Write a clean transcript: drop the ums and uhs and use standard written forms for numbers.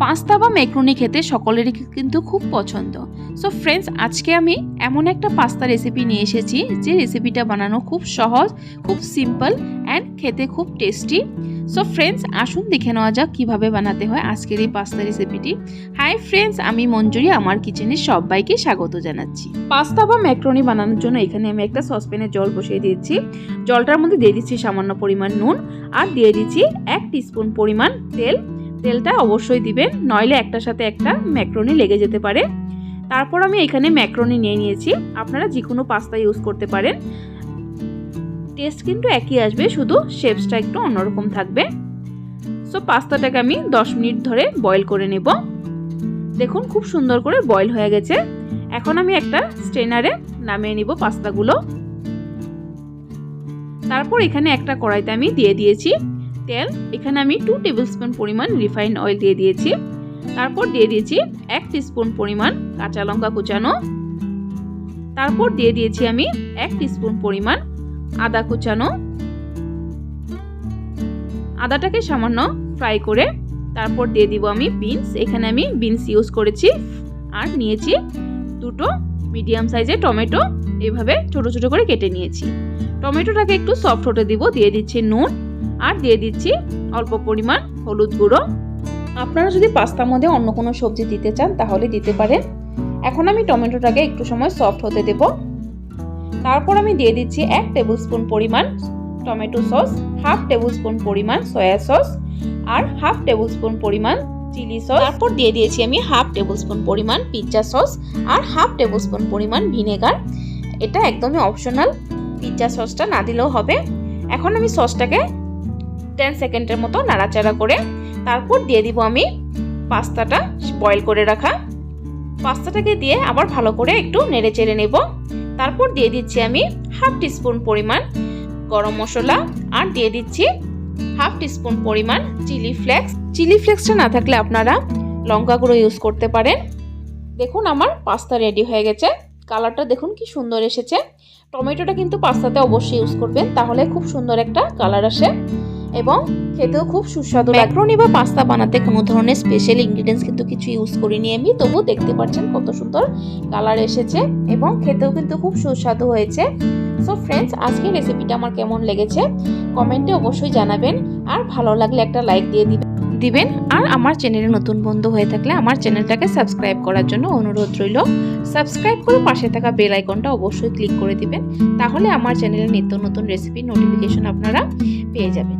Pasta বা macaroni খেতে সকলেরই কিন্তু খুব পছন্দ। সো ফ্রেন্ডস, আজকে আমি এমন একটা পাস্তা রেসিপি নিয়ে এসেছি যে রেসিপিটা বানানো খুব সহজ, খুব সিম্পল অ্যান্ড খেতে খুব টেস্টি। সো ফ্রেন্ডস, আসুন দেখে নেওয়া যাক কীভাবে বানাতে হয় আজকের এই পাস্তা রেসিপিটি। হাই ফ্রেন্ডস, আমি মঞ্জুরি, আমার কিচেনে সবাইকে স্বাগত জানাচ্ছি। পাস্তা বা ম্যাকারনি বানানোর জন্য এখানে আমি একটা সসপ্যানে জল বসিয়ে দিয়েছি। জলটার মধ্যে দিয়ে দিচ্ছি সামান্য পরিমাণ নুন আর দিয়ে দিচ্ছি 1 টিস্পুন পরিমাণ তেল। তেলটা অবশ্যই দিবেন, নইলে একটার সাথে একটা ম্যাকারনি লেগে যেতে পারে। তারপর আমি এখানে ম্যাকারনি নিয়ে নিয়েছি। আপনারা যে কোনো পাস্তা ইউজ করতে পারেন, টেস্ট কিন্তু একই আসবে, শুধু শেপসটা একটু অন্যরকম থাকবে। সো পাস্তাটাকে আমি 10 মিনিট ধরে বয়েল করে নেব। দেখুন খুব সুন্দর করে বয়েল হয়ে গেছে। এখন আমি একটা স্ট্রেনারে নামিয়ে নিব পাস্তাগুলো। তারপর এখানে একটা কড়াইতে আমি দিয়ে দিয়েছি তেল। এখানে আমি 2 টেবিলস্পুন পরিমাণ রিফাইন্ড অয়েল দিয়ে দিয়েছি। তারপর দিয়ে দিয়েছি 1 টিস্পুন পরিমাণ কাঁচা লঙ্কা কুচানো। তারপর দিয়ে দিয়েছি আমি 1 টিস্পুন পরিমাণ আদা কুচানো। আদাটাকে সামান্য ফ্রাই করে তারপর দিয়ে দিব আমি বিনস। এখানে আমি বিনস ইউজ করেছি। আর নিয়েছি 2টো মিডিয়াম সাইজের টমেটো, এইভাবে ছোট ছোট করে কেটে নিয়েছি। টমেটোটাকে একটু সফট হতে দিব। দিয়ে দিচ্ছি নুন আর দিয়ে দিচ্ছি অল্প পরিমাণ হলুদ গুঁড়ো। আপনারা যদি পাস্তার মধ্যে অন্য কোনো সবজি দিতে চান তাহলে দিতে পারেন। এখন আমি টমেটোটাকে একটু সময় সফট হতে দেব। তারপর আমি দিয়ে দিচ্ছি 1 টেবিলস্পুন পরিমাণ টমেটো সস, 1/2 টেবিলস্পুন পরিমাণ সয়া সস আর 1/2 টেবিলস্পুন পরিমাণ চিলি সস। তারপর দিয়ে দিয়েছি আমি 1/2 টেবিলস্পুন পরিমাণ পিৎজা সস আর 1/2 টেবিলস্পুন পরিমাণ ভিনেগার। এটা একদমই অপশনাল, পিৎজা সসটা না দিলেও হবে। এখন আমি সসটাকে 10 সেকেন্ডের মতো নাড়াচাড়া করে তারপর দিয়ে দিব আমি পাস্তাটা বয়েল করে রাখা। পাস্তাটাকে দিয়ে আবার ভালো করে একটু নেড়ে চেড়ে নেব। তারপর দিয়ে দিচ্ছি আমি 1/2 টিস্পুন পরিমাণ গরম মশলা আর দিয়ে দিচ্ছি 1/2 টিস্পুন পরিমাণ চিলি ফ্লেক্স। চিলি ফ্লেক্সটা না থাকলে আপনারা লঙ্কা গুঁড়ো ইউজ করতে পারেন। দেখুন আমার পাস্তা রেডি হয়ে গেছে। কালারটা দেখুন কি সুন্দর এসেছে। টমেটোটা কিন্তু পাস্তাতে অবশ্যই ইউজ করবেন, তাহলে খুব সুন্দর একটা কালার আসে এবং খেতেও খুব সুস্বাদু। ম্যাকারনি বা পাস্তা বানাতে কোনো ধরনের স্পেশাল ইনগ্রিডিয়েন্টস কিন্তু কিছু ইউজ করিনি আমি, তবুও দেখতে পাচ্ছেন কত সুন্দর কালার এসেছে এবং খেতেও কিন্তু খুব সুস্বাদু হয়েছে। সো ফ্রেন্ডস, আজকের রেসিপিটা আমার কেমন লেগেছে কমেন্টে অবশ্যই জানাবেন আর ভালো লাগলে একটা লাইক দিয়ে দিবেন। আর আমার চ্যানেলে নতুন বন্ধু হয়ে থাকলে আমার চ্যানেলটাকে সাবস্ক্রাইব করার জন্য অনুরোধ রইল। সাবস্ক্রাইব করে পাশে থাকা বেল আইকনটা অবশ্যই ক্লিক করে দিবেন, তাহলে আমার চ্যানেলে নিত্য নতুন রেসিপির নোটিফিকেশন আপনারা পেয়ে যাবেন।